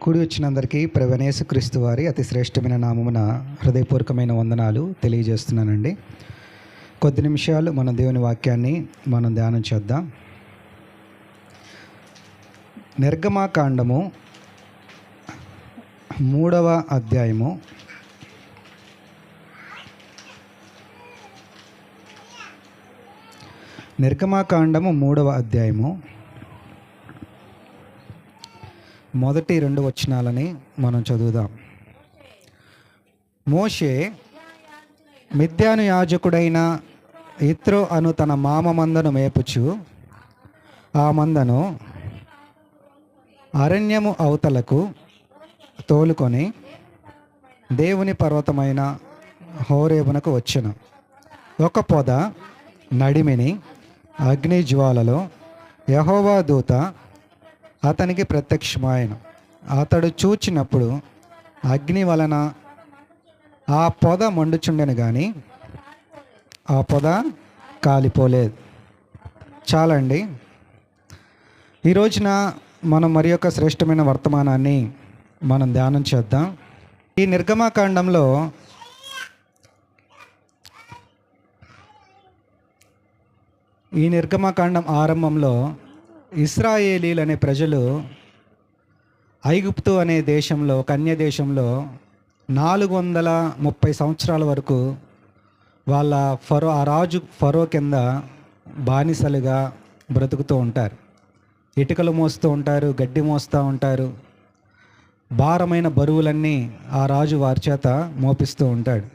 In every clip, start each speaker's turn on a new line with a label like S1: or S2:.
S1: కూడి వచ్చినందరికీ ప్రభువైన యేసుక్రీస్తు వారి అతి శ్రేష్టమైన నామమున హృదయపూర్వకమైన వందనాలు తెలియజేస్తున్నానండి. కొద్ది నిమిషాలు మన దేవుని వాక్యాన్ని మనం ధ్యానం చేద్దాం. నిర్గమాకాండము 3వ అధ్యాయము నిర్గమాకాండము 3వ అధ్యాయము మొదటి 2 వచనాలని మనం చదువుదాం. మోషే మిద్యాను యాజకుడైన యిత్రో అను తన మామ మందను మేపుచు ఆ మందను అరణ్యము అవతలకు తోలుకొని దేవుని పర్వతమైన హోరేబునకు వచ్చెను. ఒక పొద నడిమిని అగ్ని జ్వాలలో యెహోవా దూత అతనికి ప్రత్యక్షమాయెను. అతడు చూచినప్పుడు అగ్ని వలన ఆ పొద మండుచుండెను కానీ ఆ పొద కాలిపోలేదు. చాలండి. ఈ రోజున మనం మరి యొక్క శ్రేష్టమైన వర్తమానాన్ని మనం ధ్యానం చేద్దాం. ఈ నిర్గమాకాండంలో నిర్గమాకాండం ఆరంభంలో ఇశ్రాయేలీలు అనే ప్రజలు ఐగుప్తు అనే దేశంలో, కన్య దేశంలో 430 సంవత్సరాల వరకు వాళ్ళ ఆ రాజు ఫరో కింద బానిసలుగా బ్రతుకుతూ ఉంటారు. ఇటుకలు మోస్తూ ఉంటారు, గడ్డి మోస్తూ ఉంటారు. భారమైన బరువులన్నీ ఆ రాజు వారి చేత మోపిస్తూ ఉంటాడు.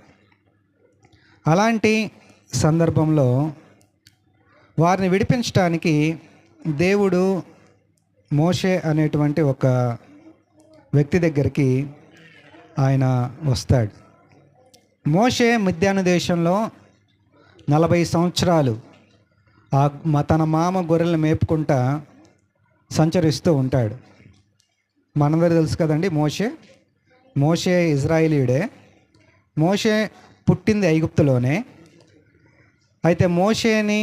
S1: అలాంటి సందర్భంలో వారిని విడిపించడానికి దేవుడు మోషే అనేటువంటి ఒక వ్యక్తి దగ్గరికి ఆయన వస్తాడు. మోషే మిద్యాను దేశంలో 40 సంవత్సరాలు తన మామ గొర్రెలను మేపుకుంటా సంచరిస్తూ ఉంటాడు. మనందరూ తెలుసు కదండి, మోషే ఇజ్రాయేలీయుడే. మోషే పుట్టింది ఐగుప్తులోనే. అయితే మోషేని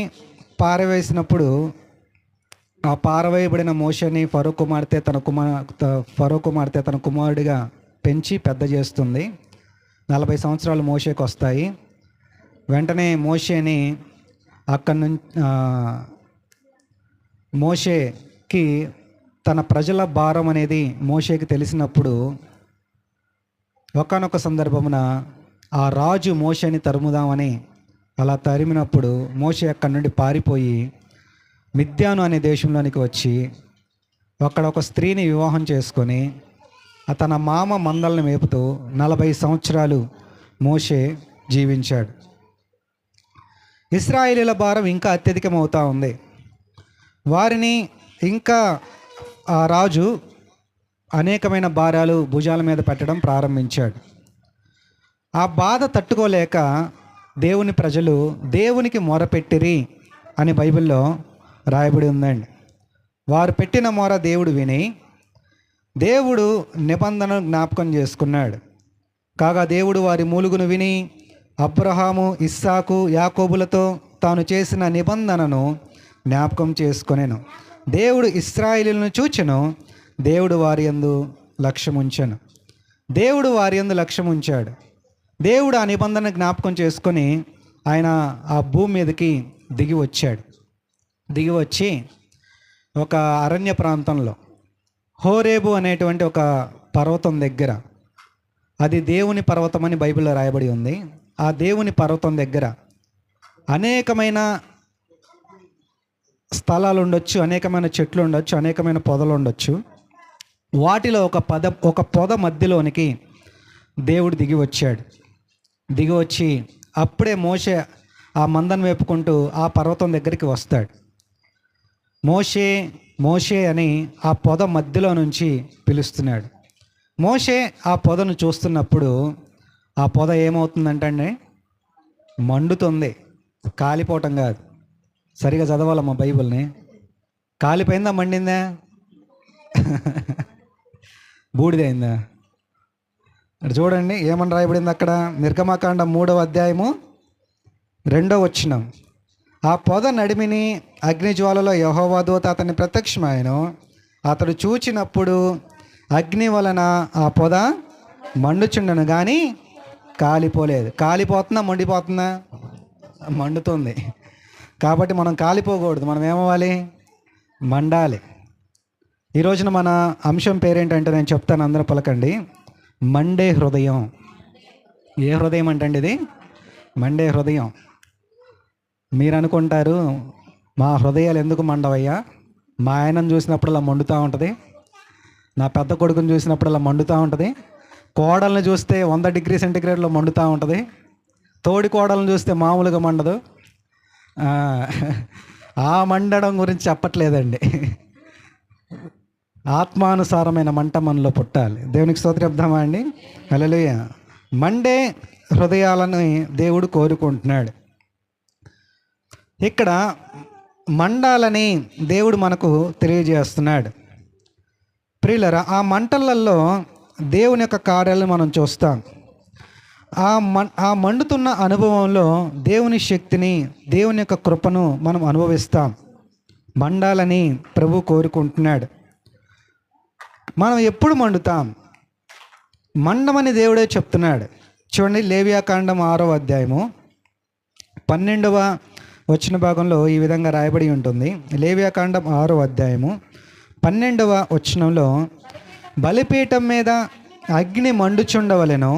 S1: పారవేసినప్పుడు ఆ పారవేయబడిన మోషేని ఫరో కుమార్తె తన కుమారుడిగా పెంచి పెద్ద చేస్తుంది. 40 సంవత్సరాలు మోషేకి వస్తాయి. వెంటనే మోషేని అక్కడి నుంచి మోషేకి తన ప్రజల భారం అనేది మోషేకి తెలిసినప్పుడు ఒకానొక సందర్భమున ఆ రాజు మోషేని తరుముదామని అలా తరిమినప్పుడు మోషే అక్కడి నుండి పారిపోయి మిద్యాను అనే దేశంలోనికి వచ్చి అక్కడ ఒక స్త్రీని వివాహం చేసుకొని తన మామ మందలను మేపుతూ 40 సంవత్సరాలు మోషే జీవించాడు. ఇశ్రాయేలీల భారం ఇంకా అత్యధికమవుతూ ఉంది. వారిని ఇంకా ఆ రాజు అనేకమైన భారాలు భుజాల మీద పెట్టడం ప్రారంభించాడు. ఆ బాధ తట్టుకోలేక దేవుని ప్రజలు దేవునికి మొరపెట్టిరి అని బైబిల్లో రాయబడి ఉందండి. వారు పెట్టిన మొర దేవుడు విని దేవుడు నిబంధనను జ్ఞాపకం చేసుకున్నాడు. కాగా దేవుడు వారి మూలుగును విని అబ్రహాము, ఇస్సాకు, యాకోబులతో తాను చేసిన నిబంధనను జ్ఞాపకం చేసుకొనెను. దేవుడు ఇశ్రాయేలును చూచెను. దేవుడు వారి యందు లక్ష్యముంచెను. దేవుడు వారి యందు లక్ష్యముంచాడు. దేవుడు ఆ నిబంధన జ్ఞాపకం చేసుకొని ఆయన ఆ భూమి మీదకి దిగి వచ్చి ఒక అరణ్య ప్రాంతంలో హోరేబు అనేటువంటి ఒక పర్వతం దగ్గర, అది దేవుని పర్వతం అని బైబిల్లో రాయబడి ఉంది. ఆ దేవుని పర్వతం దగ్గర అనేకమైన స్థలాలు ఉండొచ్చు, అనేకమైన చెట్లు ఉండొచ్చు, అనేకమైన పొదలు ఉండొచ్చు. వాటిలో ఒక పొద మధ్యలోనికి దేవుడు దిగి వచ్చి అప్పుడే మోషే ఆ మందను వేపుకుంటూ ఆ పర్వతం దగ్గరికి వస్తాడు. మోషే అని ఆ పొద మధ్యలో నుంచి పిలుస్తున్నాడు. మోషే ఆ పొదను చూస్తున్నప్పుడు ఆ పొద ఏమవుతుందంటే మండుతుంది. కాలిపోవటం కాదు. సరిగా చదవాలమ్మా బైబిల్ని. కాలిపోయిందా, మండిందా, బూడిదైందా? చూడండి ఏమని రాయబడింది అక్కడ. నిర్గమాకాండం 3వ అధ్యాయము 2వ వచనం. ఆ పొద నడిమిని అగ్నిజ్వాలలో యెహోవా దూత అతన్ని ప్రత్యక్షమాయెను. అతడు చూచినప్పుడు అగ్ని వలన ఆ పొద మండుచుండను కానీ కాలిపోలేదు. కాలిపోతుందా, మండిపోతుందా? మండుతుంది. కాబట్టి మనం కాలిపోకూడదు. మనం ఏమవ్వాలి? మండాలి. ఈ రోజున మన అంశం పేరేంటంటే నేను చెప్తాను, అందరూ పలకండి. మండే హృదయం. ఏ హృదయం అంటండి ఇది? మండే హృదయం. మీరు అనుకుంటారు, మా హృదయాలు ఎందుకు మండవయ్యా? మా ఆయనను చూసినప్పుడు అలా మండుతూ ఉంటుంది, నా పెద్ద కొడుకుని చూసినప్పుడు అలా మండుతూ ఉంటుంది, కోడల్ని చూస్తే 100 డిగ్రీ సెంటిగ్రేడ్లో మండుతూ ఉంటుంది, తోడి కోడల్ని చూస్తే మామూలుగా మండదు. ఆ మండడం గురించి చెప్పట్లేదండి. ఆత్మానుసారమైన మంట మనలో పుట్టాలి. దేవునికి స్తోత్రం చెప్దామా అండి? హల్లెలూయా. మండే హృదయాలను దేవుడు కోరుకుంటున్నాడు. ఇక్కడ మండాలని దేవుడు మనకు తెలియజేస్తున్నాడు. ప్రియులరా, ఆ మంటలలో దేవుని యొక్క కార్యాలను మనం చూస్తాం. ఆ మండుతున్న అనుభవంలో దేవుని శక్తిని, దేవుని యొక్క కృపను మనం అనుభవిస్తాం. మండాలని ప్రభు కోరుకుంటున్నాడు. మనం ఎప్పుడు మండుతాం? మండమని దేవుడే చెప్తున్నాడు. చూడండి, లేవియాకాండం 6వ అధ్యాయము 12వ వచన భాగంలో ఈ విధంగా రాయబడి ఉంటుంది. లేవియాకాండం 6వ అధ్యాయము 12వ వచనంలో, బలిపీఠం మీద అగ్ని మండుచుండవలెను,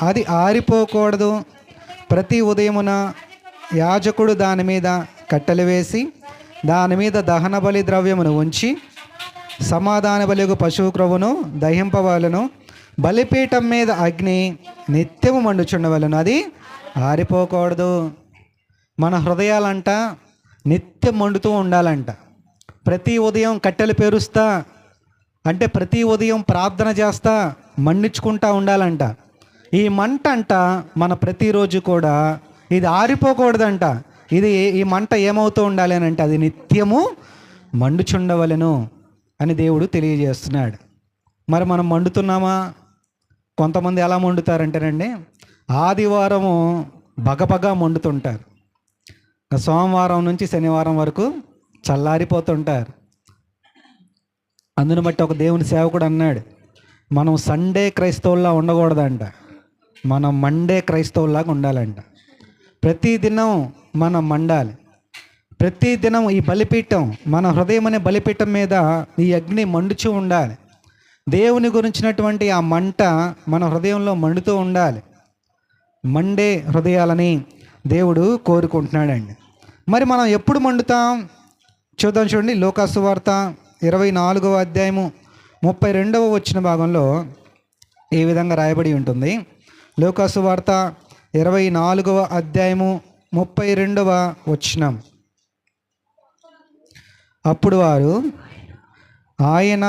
S1: అది ఆరిపోకూడదు. ప్రతి ఉదయమున యాజకుడు దాని మీద కట్టెలు వేసి దాని మీద దహన బలి ద్రవ్యమును ఉంచి సమాధాన బలిగు పశువు క్రొవ్వును దహింపవలెను. బలిపీఠం మీద అగ్ని నిత్యము మండుచుండవలెను, అది ఆరిపోకూడదు. మన హృదయాలంట నిత్యం మండుతూ ఉండాలంట. ప్రతి ఉదయం కట్టెలు పేరుస్తా, అంటే ప్రతి ఉదయం ప్రార్థన చేస్తా మండించుకుంటా ఉండాలంట. ఈ మంట అంట మన ప్రతిరోజు కూడా ఇది ఆరిపోకూడదంట. ఈ మంట ఏమవుతూ ఉండాలి అని అంటే అది నిత్యము మండుచుండవలెను అని దేవుడు తెలియజేస్తున్నాడు. మరి మనం మండుతున్నామా? కొంతమంది ఎలా మండుతారంటేనండి, ఆదివారము బగబగా మండుతుంటారు, సోమవారం నుంచి శనివారం వరకు చల్లారిపోతుంటారు. అందును బట్టి ఒక దేవుని సేవకుడు అన్నాడు, మనం సండే క్రైస్తవుల్లా ఉండకూడదంట, మనం మండే క్రైస్తవుల్లాగా ఉండాలంట. ప్రతిదినం మనం మండాలి. ప్రతిదినం ఈ బలిపీఠం, మన హృదయం అనే బలిపీఠం మీద ఈ అగ్ని మండుచూ ఉండాలి. దేవుని గురించినటువంటి ఆ మంట మన హృదయంలో మండుతూ ఉండాలి. మండే హృదయాలని దేవుడు కోరుకుంటున్నాడండి. మరి మనం ఎప్పుడు మండుతాం? చూద్దాం. చూడండి, లూకా సువార్త 24వ అధ్యాయము 32వ వచన భాగంలో ఈ విధంగా రాయబడి ఉంటుంది. లూకా సువార్త 24వ అధ్యాయము 32వ వచనం. అప్పుడు వారు, ఆయన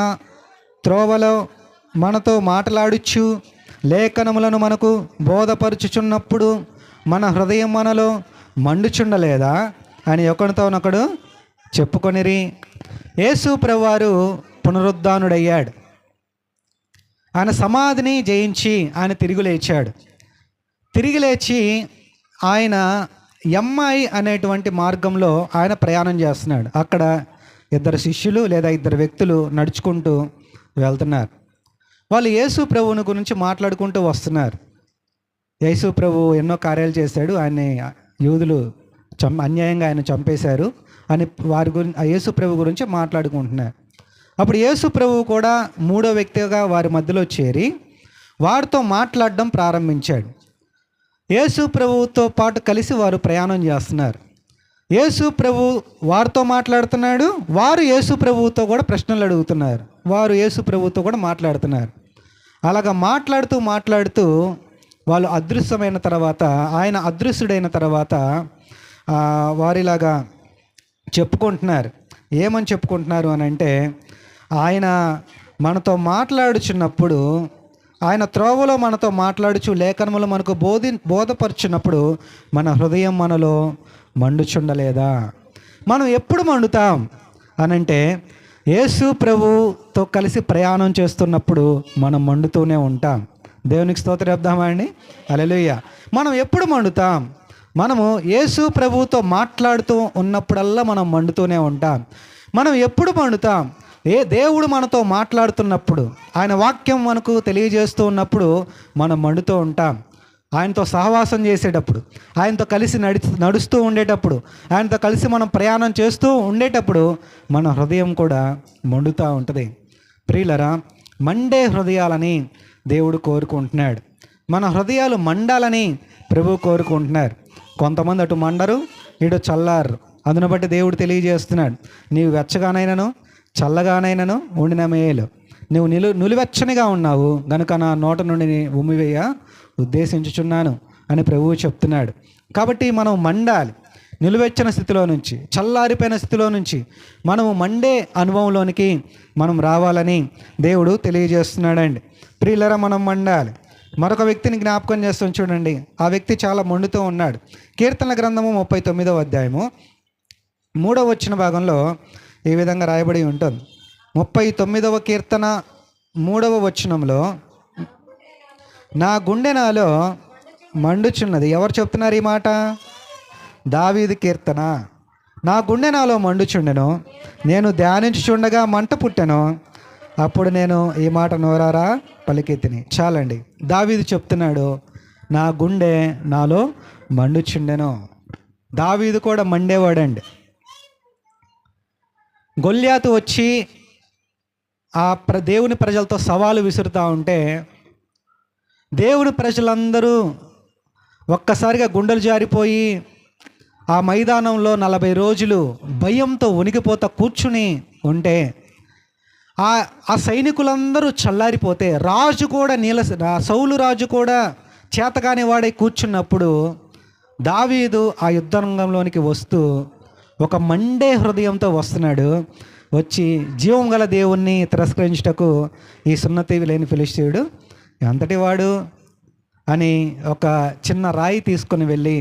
S1: త్రోవలో మనతో మాట్లాడుచు లేఖనములను మనకు బోధపరుచుచున్నప్పుడు మన హృదయం మనలో మండుచుండలేదా అని ఒకరితోనొకడు చెప్పుకొనిరి. యేసు ప్రభువారు పునరుద్ధానుడయ్యాడు. ఆయన సమాధిని జయించి ఆయన తిరిగి లేచాడు. తిరిగి లేచి ఆయన ఎమ్మాయి అనేటువంటి మార్గంలో ఆయన ప్రయాణం చేస్తున్నాడు. అక్కడ 2 శిష్యులు లేదా 2 వ్యక్తులు నడుచుకుంటూ వెళ్తున్నారు. వాళ్ళు యేసు ప్రభువుని గురించి మాట్లాడుకుంటూ వస్తున్నారు. యేసు ప్రభు ఎన్నో కార్యాలు చేశాడు, ఆయన్ని యూదులు అన్యాయంగా ఆయన చంపేశారు అని వారి గురించి, యేసు ప్రభు గురించి మాట్లాడుకుంటున్నారు. అప్పుడు యేసు ప్రభువు కూడా 3వ వ్యక్తిగా వారి మధ్యలో చేరి వారితో మాట్లాడడం ప్రారంభించాడు. యేసు ప్రభువుతో పాటు కలిసి వారు ప్రయాణం చేస్తున్నారు. యేసు ప్రభు వారితో మాట్లాడుతున్నాడు, వారు యేసు ప్రభువుతో కూడా ప్రశ్నలు అడుగుతున్నారు, వారు యేసు ప్రభువుతో కూడా మాట్లాడుతున్నారు. అలాగా మాట్లాడుతూ వాళ్ళు అదృశ్యమైన తర్వాత, ఆయన అదృశ్యుడైన తర్వాత వారిలాగా చెప్పుకుంటున్నారు. ఏమని చెప్పుకుంటున్నారు అని అంటే, ఆయన మనతో మాట్లాడుచున్నప్పుడు, ఆయన త్రోవలో మనతో మాట్లాడుచు లేఖనములు మనకు బోధపరుచున్నప్పుడు మన హృదయం మనలో మండుచుండలేదా? మనం ఎప్పుడు మండుతాం అనంటే, యేసు ప్రభుతో కలిసి ప్రయాణం చేస్తున్నప్పుడు మనం మండుతూనే ఉంటాం. దేవునికి స్తోత్రం చెప్దామా అండి? హల్లెలూయా. మనం ఎప్పుడు మండుతాం? మనము యేసు ప్రభువుతో మాట్లాడుతూ ఉన్నప్పుడల్లా మనం మండుతూనే ఉంటాం. మనం ఎప్పుడు మండుతాం? దేవుడు మనతో మాట్లాడుతున్నప్పుడు, ఆయన వాక్యం మనకు తెలియజేస్తూ ఉన్నప్పుడు మనం మండుతూ ఉంటాం. ఆయనతో సహవాసం చేసేటప్పుడు, ఆయనతో కలిసి నడుస్తూ ఉండేటప్పుడు, ఆయనతో కలిసి మనం ప్రయాణం చేస్తూ ఉండేటప్పుడు మన హృదయం కూడా మండుతూ ఉంటుంది. ప్రియులరా, మండే హృదయాలని దేవుడు కోరుకుంటున్నాడు. మన హృదయాలు మండాలని ప్రభు కోరుకుంటున్నారు. కొంతమంది అటు మండరు, ఇటు చల్లారు. అందును బట్టి దేవుడు తెలియజేస్తున్నాడు, నీవు వెచ్చగానైనను చల్లగానైనను ఉండిన మేలు, నువ్వు నులివెచ్చనిగా ఉన్నావు గనుక నా నోట నుండి ఉమ్మివేయ ఉద్దేశించుచున్నాను అని ప్రభువు చెప్తున్నాడు. కాబట్టి మనం మండాలి. నిలువెచ్చని స్థితిలో నుంచి, చల్లారిపోయిన స్థితిలో నుంచి మనము మండే అనుభవంలోనికి మనం రావాలని దేవుడు తెలియజేస్తున్నాడండి. ప్రియులరా, మనం మండాలి. మరొక వ్యక్తిని జ్ఞాపకం చేస్తాం చూడండి. ఆ వ్యక్తి చాలా మండుతూ ఉన్నాడు. కీర్తనల గ్రంథము 39వ అధ్యాయము 3వ వచన భాగంలో ఈ విధంగా రాయబడి ఉంటుంది. 39వ కీర్తన 3వ వచనంలో, నా గుండె నాలో మండుచున్నది. ఎవరు చెప్తున్నారు ఈ మాట? దావీదు కీర్తన. నా గుండె నాలో మండుచుండెను, నేను ధ్యానించుచుండగా మంట పుట్టెను, అప్పుడు నేను ఈ మాట నోరారా పలికెత్తిని. చాలండి, దావీదు చెప్తున్నాడు, నా గుండె నాలో మండుచుండెను. దావీదు కూడా మండేవాడండి. గొల్యాతు వచ్చి ఆ దేవుని ప్రజలతో సవాలు విసురుతూ ఉంటే దేవుని ప్రజలందరూ ఒక్కసారిగా గుండెలు జారిపోయి ఆ మైదానంలో 40 రోజులు భయంతో వణికిపోతా కూర్చుని ఉంటే ఆ సైనికులందరూ చల్లారిపోతే రాజు కూడా సౌలు రాజు కూడా చేతకాని వాడై కూర్చున్నప్పుడు దావీదు ఆ యుద్ధరంగంలోనికి వస్తూ ఒక మండే హృదయంతో వస్తున్నాడు. వచ్చి జీవం గల దేవుణ్ణి తిరస్కరించుటకు ఈ సున్నతి లేని ఫిలిష్తీయుడు ఎంతటి వాడు అని ఒక చిన్న రాయి తీసుకొని వెళ్ళి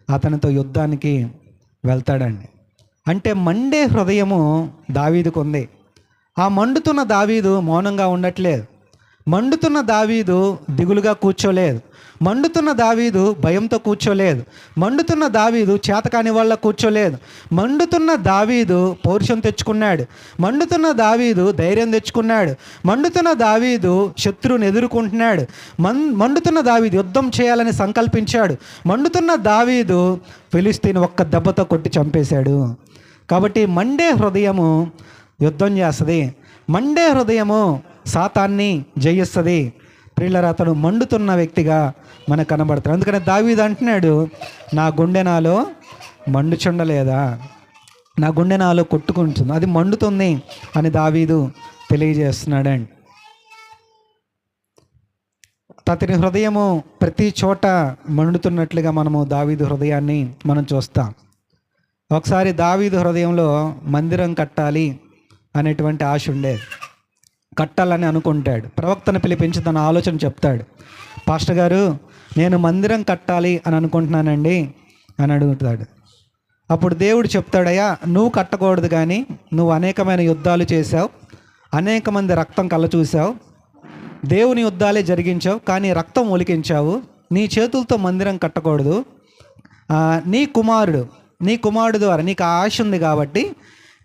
S1: అతనితో యుద్ధానికి వెళ్తాడండి. అంటే మండే హృదయము దావీదుకు ఉంది. ఆ మండుతున్న దావీదు మౌనంగా ఉండట్లేదు. మండుతున్న దావీదు దిగులుగా కూర్చోలేదు. మండుతున్న దావీదు భయంతో కూర్చోలేదు. మండుతున్న దావీదు చేతకాని వాళ్ళ కూర్చోలేదు. మండుతున్న దావీదు పౌరుషం తెచ్చుకున్నాడు. మండుతున్న దావీదు ధైర్యం తెచ్చుకున్నాడు. మండుతున్న దావీదు శత్రువుని ఎదుర్కొంటున్నాడు. మండుతున్న దావీదు యుద్ధం చేయాలని సంకల్పించాడు. మండుతున్న దావీదు ఫిలిష్తీని ఒక్క దెబ్బతో కొట్టి చంపేశాడు. కాబట్టి మండే హృదయము యుద్ధం చేస్తుంది. మండే హృదయము సాతాన్ని జయిస్తుంది. ప్రియులారా, అతను మండుతున్న వ్యక్తిగా మనకు కనబడతాడు. అందుకని దావీదు అంటున్నాడు, నా గుండె నాలో మండుచుండలేదా, నా గుండె నాలో కొట్టుకుంటుంది, అది మండుతుంది అని దావీదు తెలియజేస్తున్నాడండి. అతని హృదయము ప్రతి చోట మండుతున్నట్లుగా మనము దావీదు హృదయాన్ని మనం చూస్తాం. ఒకసారి దావీదు హృదయంలో మందిరం కట్టాలి అనేటువంటి ఆశ ఉండేది. కట్టాలని అనుకుంటాడు. ప్రవక్తను పిలిపించి తన ఆలోచన చెప్తాడు. పాస్టర్ గారు, నేను మందిరం కట్టాలి అని అనుకుంటున్నానండి అని అడుగుతాడు. అప్పుడు దేవుడు చెప్తాడయ్యా, నువ్వు కట్టకూడదు, కానీ నువ్వు అనేకమైన యుద్ధాలు చేశావు, అనేక మంది రక్తం కళ్ళ చూసావు, దేవుని యుద్ధాలే జరిగించావు, కానీ రక్తం ఒలికించావు. నీ చేతులతో మందిరం కట్టకూడదు. నీ కుమారుడు ద్వారా నీకు ఆశ ఉంది కాబట్టి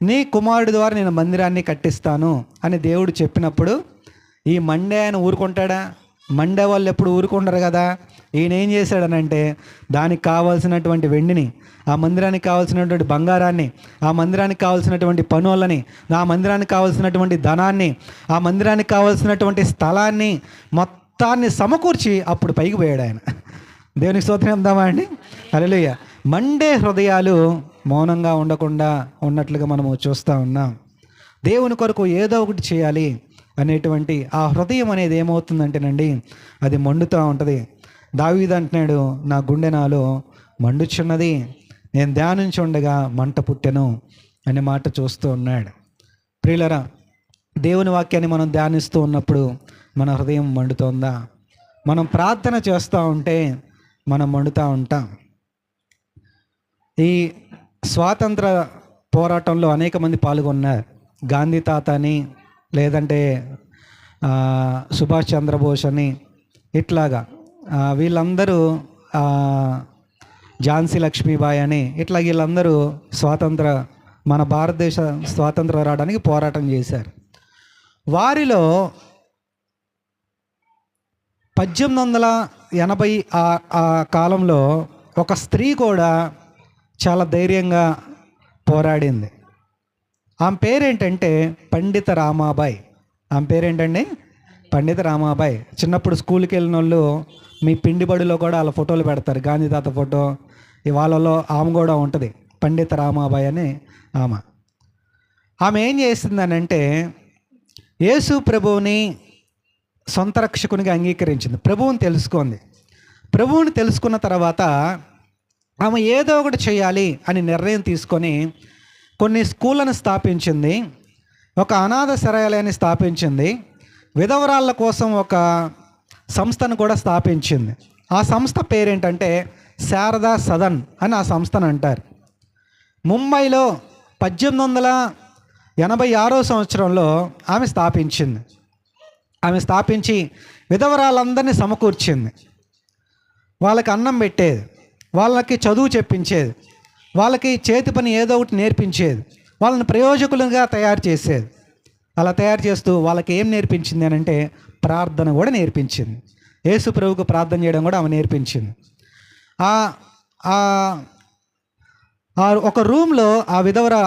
S1: నీ కుమారుడు ద్వారా నేను మందిరాన్ని కట్టిస్తాను అని దేవుడు చెప్పినప్పుడు ఈ మండే ఆయన ఊరుకుంటాడా? మండే వాళ్ళు ఎప్పుడు ఊరుకుంటారు కదా. ఈయన ఏం చేశాడనంటే దానికి కావాల్సినటువంటి వెండిని, ఆ మందిరానికి కావాల్సినటువంటి బంగారాన్ని, ఆ మందిరానికి కావాల్సినటువంటి పనులని, ఆ మందిరానికి కావాల్సినటువంటి ధనాన్ని, ఆ మందిరానికి కావాల్సినటువంటి స్థలాన్ని మొత్తాన్ని సమకూర్చి అప్పుడు పైకి పోయాడు ఆయన. దేవునికి స్తోత్రం చెప్దామా అండి? హల్లెలూయా. మండే హృదయాలు మౌనంగా ఉండకుండా ఉన్నట్లుగా మనము చూస్తూ ఉన్నాం. దేవుని కొరకు ఏదో ఒకటి చేయాలి అనేటువంటి ఆ హృదయం అనేది ఏమవుతుందంటేనండి, అది మండుతూ ఉంటుంది. దావీదు అంటున్నాడు, నా గుండె నాలో మండుచున్నది, నేను ధ్యానించి ఉండగా మంట పుట్టెను అనే మాట చూస్తూ ఉన్నాడు. ప్రియులరా, దేవుని వాక్యాన్ని మనం ధ్యానిస్తూ ఉన్నప్పుడు మన హృదయం మండుతోందా? మనం ప్రార్థన చేస్తూ ఉంటే మనం మండుతూ ఉంటాం. ఈ స్వాతంత్ర పోరాటంలో అనేక మంది పాల్గొన్నారు. గాంధీ తాత అని, లేదంటే సుభాష్ చంద్రబోస్ అని, ఇట్లాగా వీళ్ళందరూ, ఝాన్సీ లక్ష్మీబాయి అని, ఇట్లా వీళ్ళందరూ మన భారతదేశ స్వాతంత్రం రావడానికి పోరాటం చేశారు. వారిలో 1880 ఆ కాలంలో ఒక స్త్రీ కూడా చాలా ధైర్యంగా పోరాడింది. ఆమె పేరేంటంటే పండిత రామాబాయి. ఆమె పేరేంటండి? పండిత రామాబాయి. చిన్నప్పుడు స్కూల్కి వెళ్ళిన వాళ్ళు మీ పిండి బడిలో కూడా వాళ్ళ ఫోటోలు పెడతారు. గాంధీ తాత ఫోటో వాళ్ళలో ఆమె కూడా ఉంటుంది, పండిత రామాబాయి అని ఆమె. ఆమె ఏం చేసిందనంటే యేసు ప్రభువుని సొంత రక్షకునిగా అంగీకరించింది. ప్రభువుని తెలుసుకుంది. ప్రభువుని తెలుసుకున్న తర్వాత ఆమె ఏదో ఒకటి చేయాలి అని నిర్ణయం తీసుకొని కొన్ని స్కూళ్ళను స్థాపించింది, ఒక అనాథ శరణాలయాన్ని స్థాపించింది, విధవరాళ్ళ కోసం ఒక సంస్థను కూడా స్థాపించింది. ఆ సంస్థ పేరేంటంటే శారదా సదన్ అని ఆ సంస్థను అంటారు. ముంబైలో 1886 సంవత్సరంలో ఆమె స్థాపించింది. ఆమె స్థాపించి విధవరాలందరినీ సమకూర్చింది. వాళ్ళకి అన్నం పెట్టేది, వాళ్ళకి చదువు చెప్పించేది, వాళ్ళకి చేతి పని ఏదో ఒకటి నేర్పించేది, వాళ్ళని ప్రయోజకులుగా తయారు చేసేది. అలా తయారు చేస్తూ వాళ్ళకి ఏం నేర్పించింది అని అంటే ప్రార్థన కూడా నేర్పించింది. యేసు ప్రభువుకు ప్రార్థన చేయడం కూడా ఆమె నేర్పించింది. ఒక రూమ్లో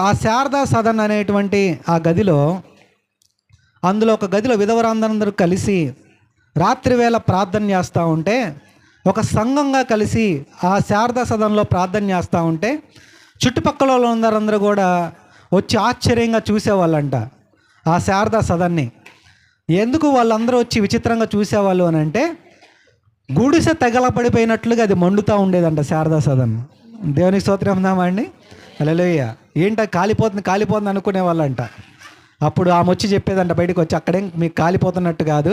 S1: ఆ శారదా సదన్ అనేటువంటి ఆ గదిలో, అందులో ఒక గదిలో విధవరాందరూ కలిసి రాత్రి వేళ ప్రార్థన చేస్తూ ఉంటే, ఒక సంఘంగా కలిసి ఆ శారదా సదన్లో ప్రార్థన చేస్తూ ఉంటే చుట్టుపక్కల వాళ్ళందరూ కూడా వచ్చి ఆశ్చర్యంగా చూసేవాళ్ళంట ఆ శారదా సదన్ని. ఎందుకు వాళ్ళందరూ వచ్చి విచిత్రంగా చూసేవాళ్ళు అని అంటే, గుడిసె తగలపడిపోయినట్లుగా అది మండుతూ ఉండేదంట శారదా సదన్. దేవునికి స్తోత్రం ఉందామండి. హల్లెలూయా. ఏంట కాలిపోతుంది అనుకునే వాళ్ళంట. అప్పుడు ఆమె వచ్చి చెప్పేదంట, బయటకు వచ్చి, అక్కడేం మీకు కాలిపోతున్నట్టు కాదు,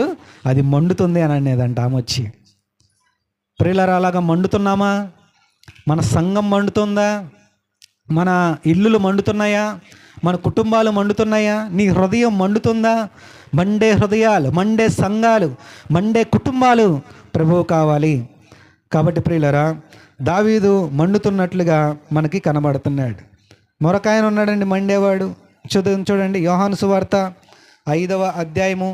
S1: అది మండుతుంది అని అనేదంట ఆమె వచ్చి. ప్రియులారా, అలాగా మండుతున్నామా? మన సంఘం మండుతుందా? మన ఇల్లులు మండుతున్నాయా? మన కుటుంబాలు మండుతున్నాయా? నీ హృదయం మండుతుందా? మండే హృదయాలు, మండే సంఘాలు, మండే కుటుంబాలు ప్రభువు కావాలి. కాబట్టి ప్రియులారా, దావీదు మండుతున్నట్లుగా మనకి కనబడుతున్నాడు. మరొక ఆయన ఉన్నాడండి మండేవాడు. చూడండి, యోహాను సువార్త 5వ అధ్యాయము,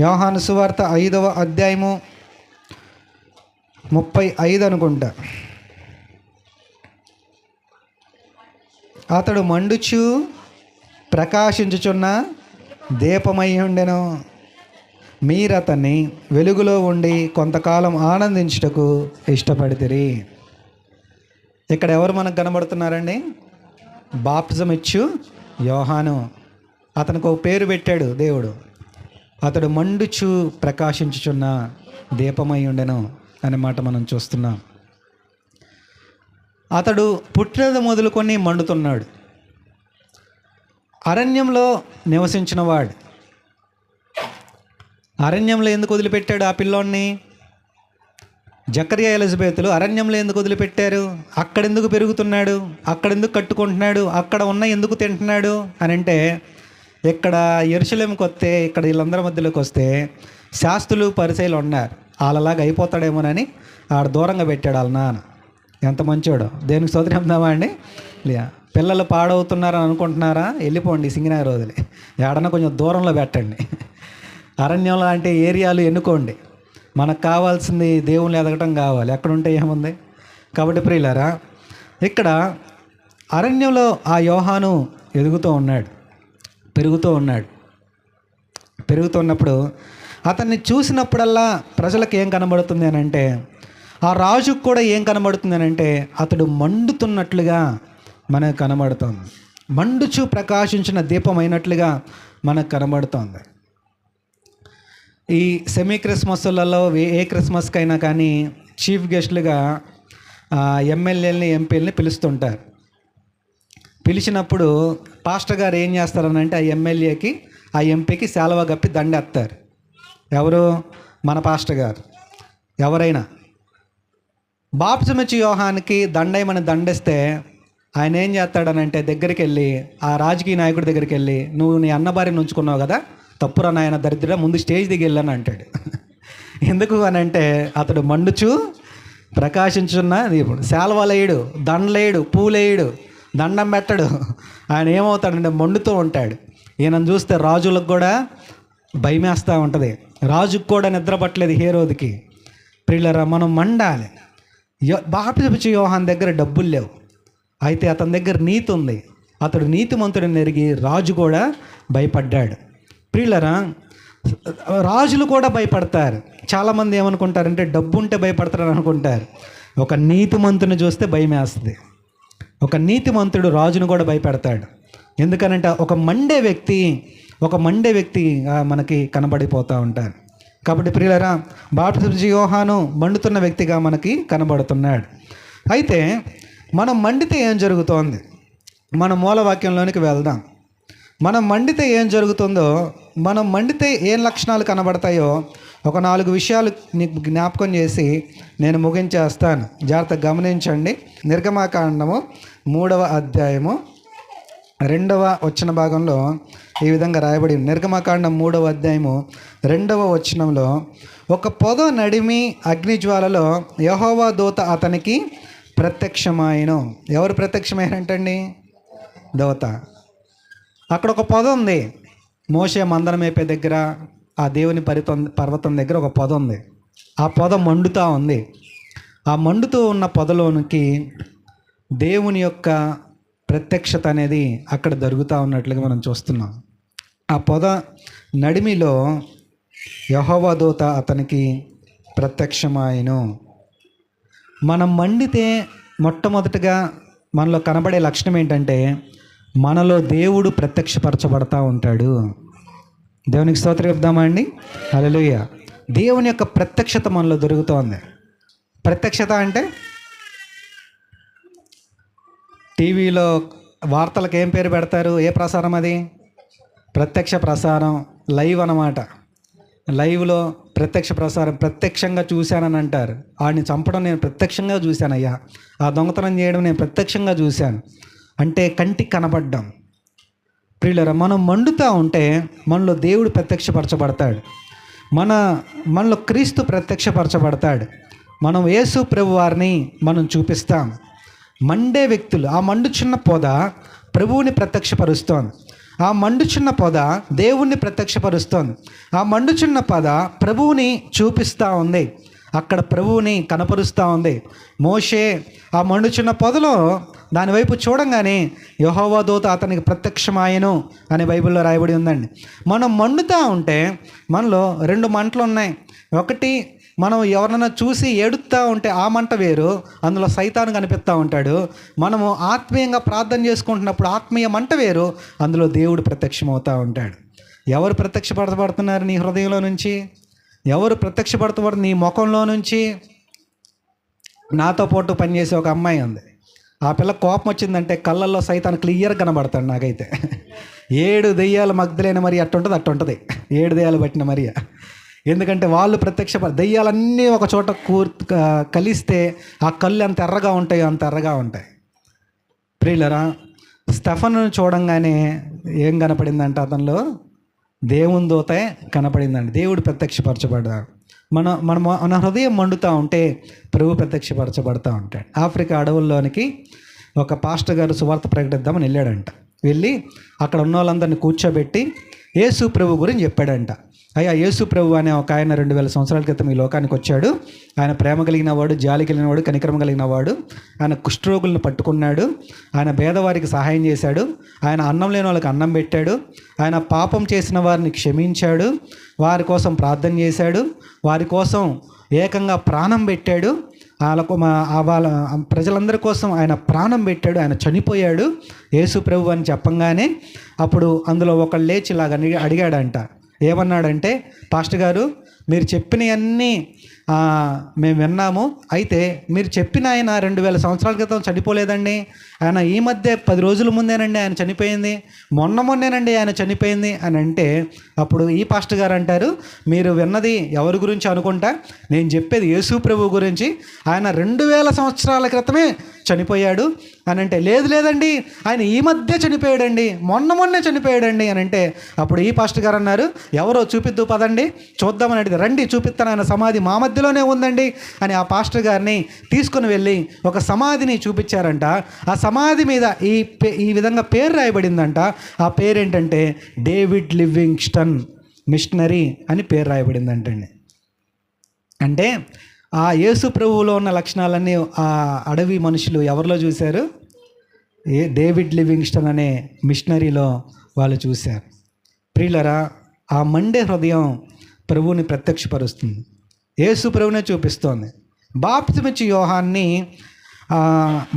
S1: యోహాను సువార్త 5వ అధ్యాయము 35 అనుకుంటా. అతడు మండుచు ప్రకాశించుచున్న దీపమై ఉండెను. మీరతన్ని వెలుగులో ఉండి కొంతకాలం ఆనందించుటకు ఇష్టపడితిరి. ఇక్కడ ఎవరు మనకు కనబడుతున్నారండి? బాప్టిజం ఇచ్చు యోహాను. అతనికి ఒక పేరు పెట్టాడు దేవుడు. అతడు మండుచు ప్రకాశించుచున్న దీపమై ఉండెను అనే మాట మనం చూస్తున్నాం. అతడు పుట్టినది మొదలుకొని మండుతున్నాడు. అరణ్యంలో నివసించినవాడు. అరణ్యంలో ఎందుకు వదిలిపెట్టాడు ఆ పిల్లోడిని? జకర్యా ఎలిజబెతులు అరణ్యంలో ఎందుకు వదిలిపెట్టారు? అక్కడెందుకు పెరుగుతున్నాడు? అక్కడెందుకు కట్టుకుంటున్నాడు? అక్కడ ఉన్న ఎందుకు తింటున్నాడు అని అంటే, ఇక్కడ యెరూషలేముకి వస్తే, ఇక్కడ వీళ్ళందరి మధ్యలోకి వస్తే శాస్త్రులు పరిసయ్యులు ఉన్నారు, వాళ్ళలాగా అయిపోతాడేమోనని ఆడ దూరంగా పెట్టాడు వాళ్ళ నాన్న. ఎంత మంచోడో. దేనికి స్తోత్రం చెప్దామా అండి? పిల్లలు పాడవుతున్నారని అనుకుంటున్నారా? వెళ్ళిపోండి సింగనగర్ వదిలి, ఏడన్నా కొంచెం దూరంలో పెట్టండి. అరణ్యం లాంటి ఏరియాలు ఎన్నుకోండి. మనకు కావాల్సింది దేవుని ఎదగటం కావాలి, ఎక్కడుంటే ఏముంది. కాబట్టి ప్రియులారా, ఇక్కడ అరణ్యంలో ఆ యోహాను పెరుగుతున్నప్పుడు అతన్ని చూసినప్పుడల్లా ప్రజలకు ఏం కనబడుతుంది అని అంటే, ఆ రాజుకు కూడా ఏం కనబడుతుంది అని అంటే, అతడు మండుతున్నట్లుగా మనకు కనబడుతుంది. మండుచు ప్రకాశించిన దీపమైనట్లుగా మనకు కనబడుతుంది. ఈ సెమీ క్రిస్మస్లలో ఏ క్రిస్మస్కైనా కానీ చీఫ్ గెస్ట్లుగా ఎమ్మెల్యేలని, ఎంపీలని పిలుస్తుంటారు. పిలిచినప్పుడు పాస్టర్ గారు ఏం చేస్తారనంటే, ఆ ఎమ్మెల్యేకి, ఆ ఎంపీకి శాలువా కప్పి దండేస్తారు. ఎవరు? మన పాస్టర్ గారు. ఎవరైనా బాప్టిజం ఇచ్చే యోహానికి దండేయమని దండేస్తే ఆయన ఏం చేస్తాడనంటే, దగ్గరికి వెళ్ళి ఆ రాజకీయ నాయకుడి దగ్గరికి వెళ్ళి, నువ్వు నీ అన్న భార్యను ఉంచుకున్నావు కదా, తప్పురా నాయన దరిద్ర, ముందు స్టేజ్ దిగి వెళ్ళని అంటాడు. ఎందుకు అని అంటే, అతడు మండుచు ప్రకాశించున్న దీపుడు. శాలువలేయడు, దండలేయడు, పూలేయడు, దండం పెట్టడు. ఆయన ఏమవుతాడంటే మండుతూ ఉంటాడు. ఈయనను చూస్తే రాజులకు కూడా భయమేస్తూ ఉంటుంది. రాజుకు కూడా నిద్ర పట్టలేదు హేరోదికి. ప్రియులారా, మనం మండాలి. బాప్తిస్మ యోహాను దగ్గర డబ్బులు లేవు, అయితే అతని దగ్గర నీతి ఉంది. అతడు నీతిమంతుడిని ఎరిగి రాజు కూడా భయపడ్డాడు. ప్రియులారా, రాజులు కూడా భయపడతారు. చాలామంది ఏమనుకుంటారంటే డబ్బు ఉంటే భయపడతారని అనుకుంటారు. ఒక నీతిమంతుని చూస్తే భయం వేస్తుంది. ఒక నీతిమంతుడు రాజును కూడా భయపెడతాడు. ఎందుకనంటే ఒక మండే వ్యక్తి మనకి కనబడిపోతూ ఉంటారు. కాబట్టి ప్రియులారా, బాప్తిస్మ యోహాను మండుతున్న వ్యక్తిగా మనకి కనబడుతున్నాడు. అయితే మనం మండితే ఏం జరుగుతోంది? మన మూలవాక్యంలోనికి వెళ్దాం. మనం మండితే ఏం జరుగుతుందో, మనం మండితే ఏం లక్షణాలు కనబడతాయో ఒక 4 విషయాలు నీకు జ్ఞాపకం చేసి నేను ముగించేస్తాను. జాగ్రత్తగా గమనించండి. నిర్గమాకాండము 3వ అధ్యాయము 2వ వచన భాగంలో ఈ విధంగా రాయబడి, నిర్గమాకాండం 3వ అధ్యాయము 2వ వచనంలో, ఒక పొద నడిమి అగ్నిజ్వాలలో యెహోవా దూత అతనికి ప్రత్యక్షమాయను. ఎవరు ప్రత్యక్షమైనంటండి? దూత. అక్కడ ఒక పొద ఉంది. మోషే మందరం మేపే దగ్గర, ఆ దేవుని పర్వతం దగ్గర ఒక పొద ఉంది. ఆ పొద మండుతూ ఉంది. ఆ మండుతూ ఉన్న పొదలోనికి దేవుని యొక్క ప్రత్యక్షత అనేది అక్కడ జరుగుతూ ఉన్నట్లుగా మనం చూస్తున్నాం. ఆ పొద నడిమిలో యెహోవా దూత అతనికి ప్రత్యక్షమాయను. మనం మండితే మొట్టమొదటిగా మనలో కనబడే లక్షణం ఏంటంటే, మనలో దేవుడు ప్రత్యక్షపరచబడతా ఉంటాడు. దేవునికి స్తోత్రం చెప్దామా అండి? హల్లెలూయా. దేవుని యొక్క ప్రత్యక్షత మనలో దొరుకుతోంది. ప్రత్యక్షత అంటే టీవీలో వార్తలకు ఏం పేరు పెడతారు? ఏ ప్రసారం అది? ప్రత్యక్ష ప్రసారం, లైవ్ అన్నమాట. లైవ్లో ప్రత్యక్ష ప్రసారం, ప్రత్యక్షంగా చూశానని అంటారు. వాడిని చంపడం నేను ప్రత్యక్షంగా చూశానయ్యా, ఆ దొంగతనం చేయడం నేను ప్రత్యక్షంగా చూశాను అంటే కంటికి కనబడ్డాం. ప్రియులారా, మనం మండుతూ ఉంటే మనలో దేవుడు ప్రత్యక్షపరచబడతాడు. మనలో క్రీస్తు ప్రత్యక్షపరచబడతాడు. మనం యేసు ప్రభు వారిని మనం చూపిస్తాం. మండే వ్యక్తులు, ఆ మండుచున్న పొద ప్రభువుని ప్రత్యక్షపరుస్తోంది. ఆ మండుచున్న పొద దేవుణ్ణి ప్రత్యక్షపరుస్తోంది. ఆ మండుచున్న పొద ప్రభువుని చూపిస్తూ ఉంది. అక్కడ ప్రభువుని కనపరుస్తూ ఉంది. మోషే ఆ మండుచున్న పొదలో దానివైపు చూడంగానే యెహోవా దూత అతనికి ప్రత్యక్షమాయను అనే బైబిల్లో రాయబడి ఉందండి. మనం మండుతూ ఉంటే మనలో 2 మంటలు ఉన్నాయి. ఒకటి, మనం ఎవరినైనా చూసి ఏడుస్తూ ఉంటే ఆ మంట వేరు, అందులో సైతాను కనిపిస్తూ ఉంటాడు. మనము ఆత్మీయంగా ప్రార్థన చేసుకుంటున్నప్పుడు ఆత్మీయ మంట వేరు, అందులో దేవుడు ప్రత్యక్షమవుతూ ఉంటాడు. ఎవరు ప్రత్యక్షపడబడుతున్నారు నీ హృదయంలో నుంచి? ఎవరు ప్రత్యక్షపడుతున్నారు నీ ముఖంలో నుంచి? నాతో పాటు పనిచేసే ఒక అమ్మాయి ఉంది. ఆ పిల్ల కోపం వచ్చిందంటే కళ్ళల్లో సైతాను క్లియర్గా కనబడతాడు నాకైతే. 7 దెయ్యాలు మగ్ధులైన మరి అట్టుంటుంది. 7 దెయ్యాలు పట్టిన మరియా. ఎందుకంటే వాళ్ళు దెయ్యాలన్నీ ఒక చోట కలిస్తే ఆ కళ్ళు ఎంత ఎర్రగా ఉంటాయో అంత ఎర్రగా ఉంటాయి. ప్రియులరా, స్టెఫను చూడంగానే ఏం కనపడిందంటే అతనిలో దేవుని దూతే కనపడిందండి. దేవుడు ప్రత్యక్షపరచబడ్డాడు. మన హృదయం మండుతూ ఉంటే ప్రభు ప్రత్యక్షపరచబడుతూ ఉంటాడు. ఆఫ్రికా అడవుల్లోనికి ఒక పాస్టర్ గారు సువార్త ప్రకటిద్దామని వెళ్ళాడంట. వెళ్ళి అక్కడ ఉన్న వాళ్ళందరినీ కూర్చోబెట్టి యేసు ప్రభు గురించి చెప్పాడంట. అయ్యా, యేసు ప్రభు అనే ఒక ఆయన 2000 సంవత్సరాల క్రితం ఈ లోకానికి వచ్చాడు. ఆయన ప్రేమ కలిగిన వాడు, జాలి కలిగిన వాడు, కనికరం కలిగిన వాడు. ఆయన కుష్ఠరోగులను పట్టుకున్నాడు. ఆయన పేదవారికి సహాయం చేశాడు. ఆయన అన్నం లేని వాళ్ళకి అన్నం పెట్టాడు. ఆయన పాపం చేసిన వారిని క్షమించాడు. వారి కోసం ప్రార్థన చేశాడు. వారి కోసం ఏకంగా ప్రాణం పెట్టాడు. వాళ్ళ ప్రజలందరి కోసం ఆయన ప్రాణం పెట్టాడు. ఆయన చనిపోయాడు యేసు ప్రభు అని చెప్పంగానే అప్పుడు అందులో ఒకళ్ళు లేచి ఇలాగ అడిగాడంట. ఏమన్నాడంటే, పాస్టర్ గారు, మీరు చెప్పినవన్నీ మేము విన్నాము. అయితే మీరు చెప్పిన ఆయన 2000 సంవత్సరాల క్రితం చనిపోలేదండి. ఆయన ఈ మధ్య 10 రోజుల ముందేనండి ఆయన చనిపోయింది. మొన్నేనండి ఆయన చనిపోయింది అని అంటే, అప్పుడు ఈ పాస్టర్ గారు అంటారు, మీరు విన్నది ఎవరి గురించి అనుకుంటా, నేను చెప్పేది యేసు ప్రభు గురించి. ఆయన 2000 సంవత్సరాల క్రితమే చనిపోయాడు అని అంటే, లేదు లేదండి ఆయన ఈ మధ్య చనిపోయాడండి, మొన్నే చనిపోయాడండి అని అంటే, అప్పుడు ఈ పాస్టర్ గారు అన్నారు, ఎవరో చూపిద్దు పదండి చూద్దామని అడిగితే, రండి చూపిస్తాను, ఆయన సమాధి మా మధ్యలోనే ఉందండి అని ఆ పాస్టర్ గారిని తీసుకుని వెళ్ళి ఒక సమాధిని చూపించారంట. ఆ సమాధి మీద ఈ విధంగా పేరు రాయబడిందంట. ఆ పేరు ఏంటంటే డేవిడ్ లివింగ్స్టన్ మిషనరీ అని పేరు రాయబడిందంటండి. అంటే ఆ యేసు ప్రభువులో ఉన్న లక్షణాలన్నీ ఆ అడవి మనుషులు ఎవరిలో చూశారు? డేవిడ్ లివింగ్స్టన్ అనే మిషనరీలో వాళ్ళు చూశారు. ప్రియులరా, ఆ మండే హృదయం ప్రభువుని ప్రత్యక్షపరుస్తుంది, యేసు ప్రభువునే చూపిస్తోంది. బాప్తిమిచ్చి యోహాన్ని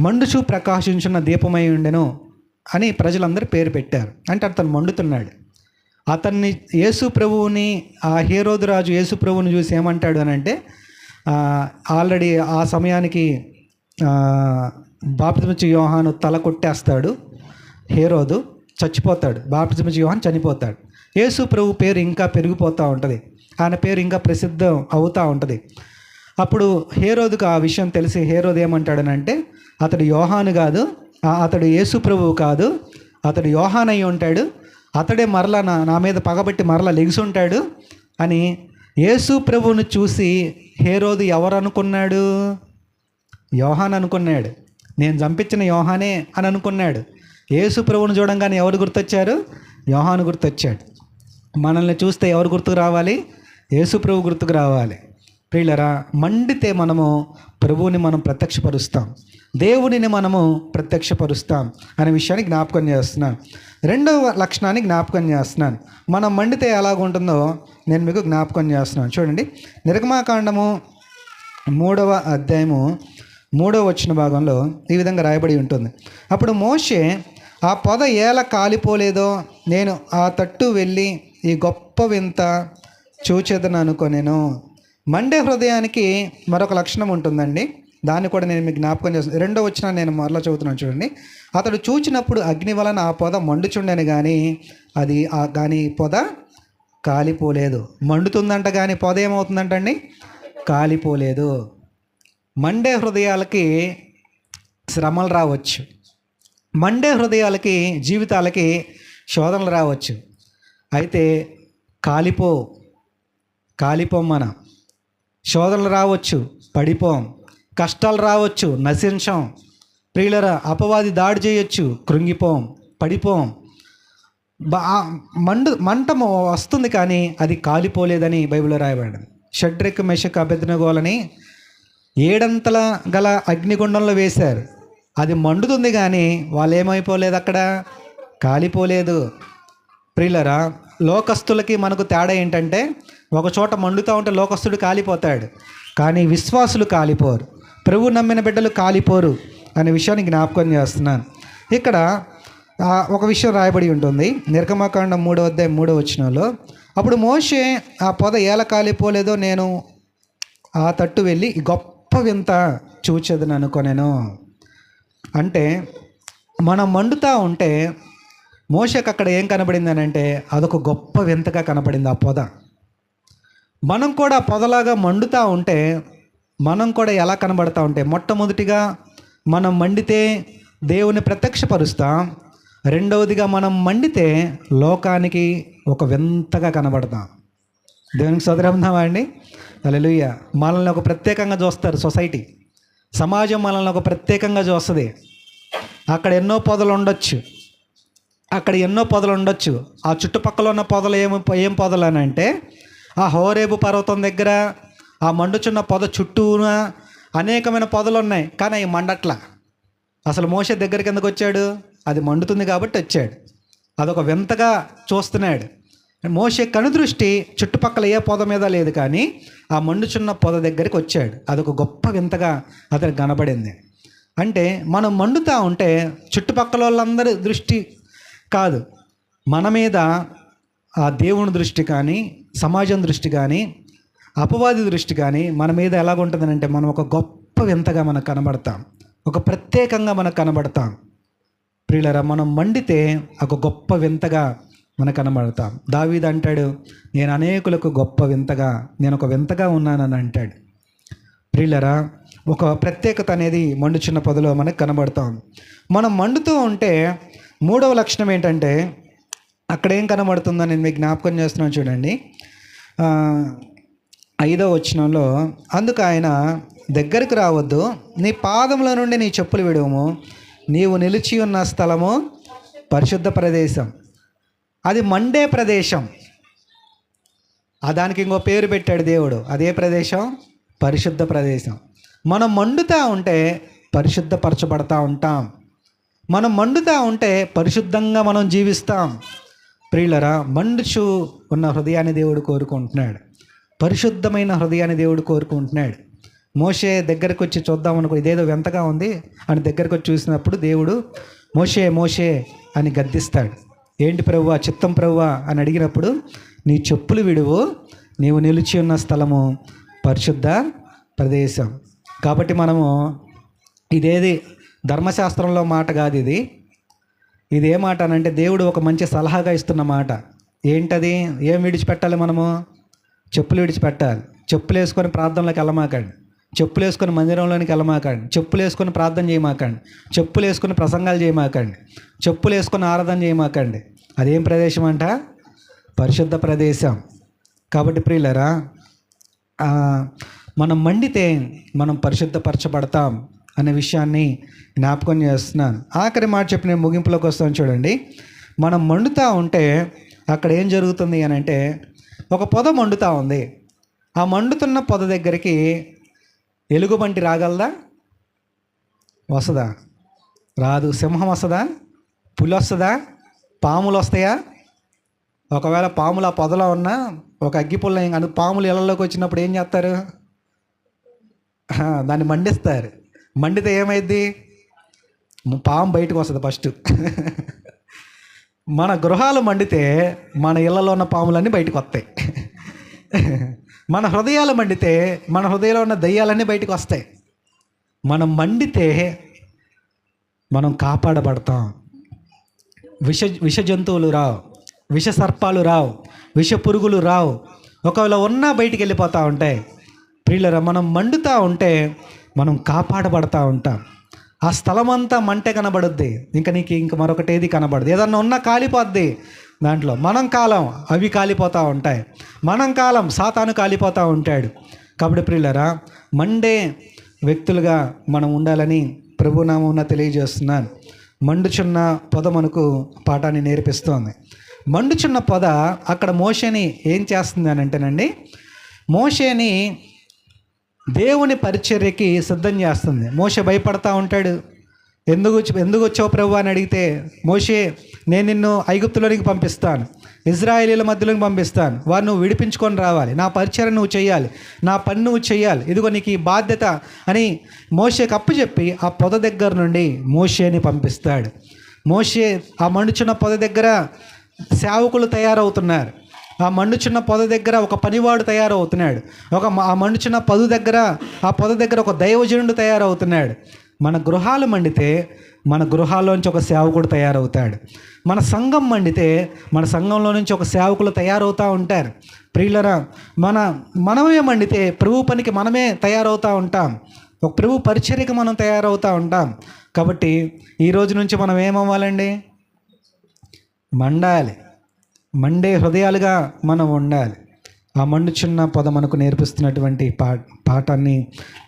S1: మండుచు ప్రకాశించున్న దీపమై ఉండెను అని ప్రజలందరూ పేరు పెట్టారు. అంటే అతను మండుతున్నాడు. అతన్ని యేసు ప్రభువుని ఆ హేరోదు రాజు యేసు ప్రభువుని చూసి ఏమంటాడు అని అంటే, ఆల్రెడీ ఆ సమయానికి బాప్తిమిచ్చి యోహాను తల కొట్టేస్తాడు, హేరోదు చచ్చిపోతాడు, బాప్తిమిచ్చి యోహాను చనిపోతాడు. యేసు ప్రభు పేరు ఇంకా పెరిగిపోతూ ఉంటుంది, ఆయన పేరు ఇంకా ప్రసిద్ధం అవుతూ ఉంటుంది. అప్పుడు హేరోదుకు ఆ విషయం తెలిసి హేరోదు ఏమంటాడనంటే, అతడు యోహాను కాదు, అతడు యేసు ప్రభువు కాదు, అతడు యోహాను అయి ఉంటాడు, అతడే మరలా నా మీద పగబట్టి మరలా లెగిసుంటాడు అని యేసు ప్రభువును చూసి హేరోదు ఎవరు అనుకున్నాడు? యోహాన్ అనుకున్నాడు. నేను చంపించిన యోహానే అని అనుకున్నాడు. యేసు ప్రభువును చూడంగానే ఎవరు గుర్తొచ్చారు? యోహాను గుర్తొచ్చాడు. మనల్ని చూస్తే ఎవరు గుర్తుకు రావాలి? యేసు ప్రభు గుర్తుకు రావాలి. ప్రియులరా, మండితే మనము ప్రభువుని మనం ప్రత్యక్షపరుస్తాం, దేవునిని మనము ప్రత్యక్షపరుస్తాం అనే విషయాన్ని జ్ఞాపకం చేస్తున్నాను. రెండవ లక్షణాన్ని జ్ఞాపకం చేస్తున్నాను. మనం మండితే ఎలాగుంటుందో నేను మీకు జ్ఞాపకం చేస్తున్నాను. చూడండి, నిర్గమాకాండము 3వ అధ్యాయము 3వ వచన భాగంలో ఈ విధంగా రాయబడి ఉంటుంది. అప్పుడు మోషే, ఆ పొద ఎలా కాలిపోలేదో నేను ఆ తట్టు వెళ్ళి ఈ గొప్ప వింత చూచేదను అనుకొనెను. మండే హృదయానికి మరొక లక్షణం ఉంటుందండి, దాన్ని కూడా నేను మీకు జ్ఞాపకం చేస్తాను. 2వ వచనం నేను మరలా చదువుతున్నాను చూడండి. అతడు చూచినప్పుడు అగ్ని వలన ఆ పొద మండుచుండెను కానీ పొద కాలిపోలేదు. మండుతుందంట కానీ పొద ఏమవుతుందంటండి? కాలిపోలేదు. మండే హృదయాలకి శ్రమలు రావచ్చు, మండే హృదయాలకి జీవితాలకి శోధనలు రావచ్చు. అయితే కాలిపోం మనం. శోధనలు రావచ్చు, పడిపోం. కష్టాలు రావచ్చు, నశించం. ప్రియులరా, అపవాది దాడి చేయొచ్చు, కృంగిపోం, పడిపోం. మంట వస్తుంది కానీ అది కాలిపోలేదని బైబిల్లో రాయబడింది. షడ్రెక్ మెషక్ అబేద్నెగోలని 7 అంతల గల అగ్నిగుండంలో వేశారు. అది మండుతుంది కానీ వాళ్ళు ఏమైపోలేదు, అక్కడ కాలిపోలేదు. ప్రియులరా, లోకస్తులకి మనకు తేడా ఏంటంటే, ఒక చోట మండుతూ ఉంటే లోకస్తుడు కాలిపోతాడు, కానీ విశ్వాసులు కాలిపోరు, ప్రభు నమ్మిన బిడ్డలు కాలిపోరు అనే విషయాన్ని జ్ఞాపకం చేస్తున్నాను. ఇక్కడ ఒక విషయం రాయబడి ఉంటుంది, నిర్గమాకాండం 3వ అధ్యాయం 3వ వచనంలో. అప్పుడు మోషే, ఆ పొద ఎలా కాలిపోలేదో నేను ఆ తట్టు వెళ్ళి గొప్ప వింత చూచెదను అనుకొనెను. అంటే మనం మండుతూ ఉంటే మోషేకి అక్కడ ఏం కనబడింది అని అంటే, అదొక గొప్ప వింతగా కనబడింది ఆ పొద. మనం కూడా పొదలాగా మండుతూ ఉంటే మనం కూడా ఎలా కనబడతా ఉంటే, మొట్టమొదటిగా మనం మండితే దేవుని ప్రత్యక్షపరుస్తాం. రెండవదిగా మనం మండితే లోకానికి ఒక వింతగా కనబడతాం. దేవునికి స్తోత్రమా అండి. హల్లెలూయా. మనల్ని ఒక ప్రత్యేకంగా చూస్తారు, సొసైటీ, సమాజం మనల్ని ఒక ప్రత్యేకంగా చూస్తుంది. అక్కడ ఎన్నో పొదలు ఉండొచ్చు, ఆ చుట్టుపక్కల ఉన్న పొదలు ఏం పొదలు అని అంటే, ఆ హోరేబు పర్వతం దగ్గర ఆ మండుచున్న పొద చుట్టూన అనేకమైన పొదలు ఉన్నాయి, కానీ అవి మండట్లా. అసలు మోషే దగ్గరికి ఎందుకు వచ్చాడు? అది మండుతుంది కాబట్టి వచ్చాడు. అదొక వింతగా చూస్తున్నాడు. మోషే కనుదృష్టి చుట్టుపక్కల ఏ పొద మీద లేదు, కానీ ఆ మండుచున్న పొద దగ్గరికి వచ్చాడు. అదొక గొప్ప వింతగా అతనికి కనబడింది. అంటే మనం మండుతూ ఉంటే చుట్టుపక్కల వాళ్ళందరి దృష్టి కాదు, మన మీద ఆ దేవుని దృష్టి కానీ, సమాజం దృష్టి కానీ, అపవాది దృష్టి కానీ మన మీద ఎలాగుంటుందని అంటే, మనం ఒక గొప్ప వింతగా మనకు కనబడతాం, ఒక ప్రత్యేకంగా మనకు కనబడతాం. ప్రియులరా, మనం మండితే ఒక గొప్ప వింతగా మనకు కనబడతాం. దావీదు అంటాడు, నేను అనేకులకు గొప్ప వింతగా, నేను ఒక వింతగా ఉన్నానని అంటాడు. ప్రియులరా, ఒక ప్రత్యేకత అనేది మండుచున్న పొదలో మనకు కనబడతా ఉంది. మనం మండుతూ ఉంటే మూడవ లక్షణం ఏంటంటే అక్కడ ఏం కనబడుతుందో నేను మీకు జ్ఞాపకం చేస్తున్నాను చూడండి. 5వ వచనంలో, అందుకు ఆయన, దగ్గరికి రావద్దు, నీ పాదముల నుండి నీ చెప్పులు విడువము, నీవు నిలిచి ఉన్న స్థలము పరిశుద్ధ ప్రదేశం. అది మండే ప్రదేశం. దానికి ఇంకో పేరు పెట్టాడు దేవుడు. అదే ప్రదేశం పరిశుద్ధ ప్రదేశం. మనం మండుతూ ఉంటే పరిశుద్ధపరచబడతా ఉంటాం. మనం మండుతూ ఉంటే పరిశుద్ధంగా మనం జీవిస్తాం. ప్రియులరా, మండుచు ఉన్న హృదయాన్ని దేవుడు కోరుకుంటున్నాడు. పరిశుద్ధమైన హృదయాన్ని దేవుడు కోరుకుంటున్నాడు. మోషే దగ్గరకు వచ్చి చూద్దాం అనుకో, ఇదేదో వింతగా ఉంది అని దగ్గరకు వచ్చి చూసినప్పుడు దేవుడు మోషే మోషే అని గద్దిస్తాడు. ఏంటి ప్రభువా, చిత్తం ప్రభువా అని అడిగినప్పుడు, నీ చెప్పులు విడువు, నీవు నిలిచి ఉన్న స్థలము పరిశుద్ధ ప్రదేశం. కాబట్టి మనము ఇదేది ధర్మశాస్త్రంలో మాట కాదు, ఇది ఏ మాట అనంటే దేవుడు ఒక మంచి సలహాగా ఇస్తున్న మాట. ఏంటది? ఏం విడిచిపెట్టాలి? మనము చెప్పులు విడిచిపెట్టాలి. చెప్పులు వేసుకొని ప్రార్థనలోకి వెళ్ళమాకండి, చెప్పులు వేసుకొని మందిరంలోనికి వెళ్ళమాకండి, చెప్పులు వేసుకొని ప్రార్థన చేయమాకండి, చెప్పులు వేసుకొని ప్రసంగాలు చేయమాకండి, చెప్పులు వేసుకొని ఆరాధన చేయమాకండి. అదేం ప్రదేశం అంట? పరిశుద్ధ ప్రదేశం. కాబట్టి ప్రియులరా, మనం మండితే మనం పరిశుద్ధపరచబడతాం అనే విషయాన్ని జ్ఞాపకం చేస్తున్నాను. ఆఖరి మాట చెప్పి నేను ముగింపులోకి వస్తాను చూడండి. మనం మండుతూ ఉంటే అక్కడ ఏం జరుగుతుంది అని అంటే, ఒక పొద మండుతూ ఉంది. ఆ మండుతున్న పొద దగ్గరికి ఎలుగుబంటి రాగలదా? వస్తుందా? రాదు. సింహం వస్తుందా? పులి వస్తుందా? పాములు వస్తాయా? ఒకవేళ పాములు ఆ పొదలో ఉన్నా ఒక అగ్గిపుల్ల పాములు ఇళ్ళలోకి వచ్చినప్పుడు ఏం చేస్తారు? దాన్ని మండిస్తారు. మండితే ఏమైద్ది? పాము బయటకు వస్తుంది ఫస్ట్. మన గృహాలు మండితే మన ఇళ్ళలో ఉన్న పాములన్నీ బయటకు వస్తాయి. మన హృదయాలు మండితే మన హృదయంలో ఉన్న దయ్యాలన్నీ బయటకు వస్తాయి. మనం మండితే మనం కాపాడబడతాం. విష జంతువులు రావు, విష సర్పాలు రావు, విష పురుగులు రావు. ఒకవేళ ఉన్నా బయటికి వెళ్ళిపోతూ ఉంటాయి. ప్రియులరా, మనం మండుతూ ఉంటే మనం కాపాడబడతా ఉంటాం. ఆ స్థలం అంతా మంటే కనబడుద్ది. ఇంక మరొకటి ఏది కనబడదు. ఏదన్నా ఉన్నా కాలిపోద్ది. దాంట్లో మనం కాలం అవి కాలిపోతూ ఉంటాయి. మనం కాలం సాతాను కాలిపోతూ ఉంటాడు. కాబట్టి ప్రియులరా, మండే వ్యక్తులుగా మనం ఉండాలని ప్రభునామమున తెలియజేస్తున్నాను. మండుచున్న పొద మనకు పాఠాన్ని నేర్పిస్తోంది. మండుచున్న పొద అక్కడ మోషేని ఏం చేస్తుంది అని అంటేనండి, మోషేని దేవుని పరిచర్యకి సిద్ధం చేస్తుంది. మోషే భయపడతా ఉంటాడు. ఎందుకు వచ్చావు ప్రభు అని అడిగితే, మోషే, నేను నిన్ను ఐగుప్తులోనికి పంపిస్తాను, ఇజ్రాయేలీల మధ్యలోకి పంపిస్తాను, వారు నువ్వు విడిపించుకొని రావాలి, నా పరిచర్య నువ్వు చేయాలి, నా పని నువ్వు చేయాలి, ఇదిగో నీకు ఈ బాధ్యత అని మోషేకి అప్పచెప్పి ఆ పొద దగ్గర నుండి మోషేని పంపిస్తాడు. మోషే ఆ మండుచున్న పొద దగ్గర సేవకులు తయారవుతున్నారు. ఆ మండుచున్న పొద దగ్గర ఒక పనివాడు తయారవుతున్నాడు. ఆ మండుచున్న ఆ పొద దగ్గర ఒక దైవజనుడు తయారవుతున్నాడు. మన గృహాలు మండితే మన గృహాల్లోంచి ఒక సేవకుడు తయారవుతాడు. మన సంఘం మండితే మన సంఘంలో నుంచి ఒక సేవకులు తయారవుతూ ఉంటారు. ప్రియులరా, మనమే మండితే ప్రభు పనికి మనమే తయారవుతూ ఉంటాం. ఒక ప్రభు పరిచర్యకి మనం తయారవుతూ ఉంటాం. కాబట్టి ఈ రోజు నుంచి మనం ఏమవ్వాలండి? మండే హృదయాలుగా మనం ఉండాలి. ఆ మండుచున్న పొద మనకు నేర్పిస్తున్నటువంటి పాఠాన్ని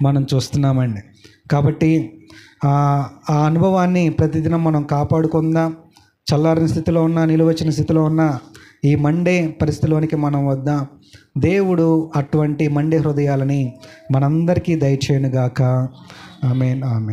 S1: మనం చూస్తున్నామండి. కాబట్టి ఆ అనుభవాన్ని ప్రతిదినం మనం కాపాడుకుందాం. చల్లారిన స్థితిలో ఉన్న, నిలువచ్చిన స్థితిలో ఉన్న ఈ మండే పరిస్థితిలోనికి మనం వద్దాం. దేవుడు అటువంటి మండే హృదయాలని మనందరికీ దయచేయునుగాక. ఆమేన్, ఆమేన్.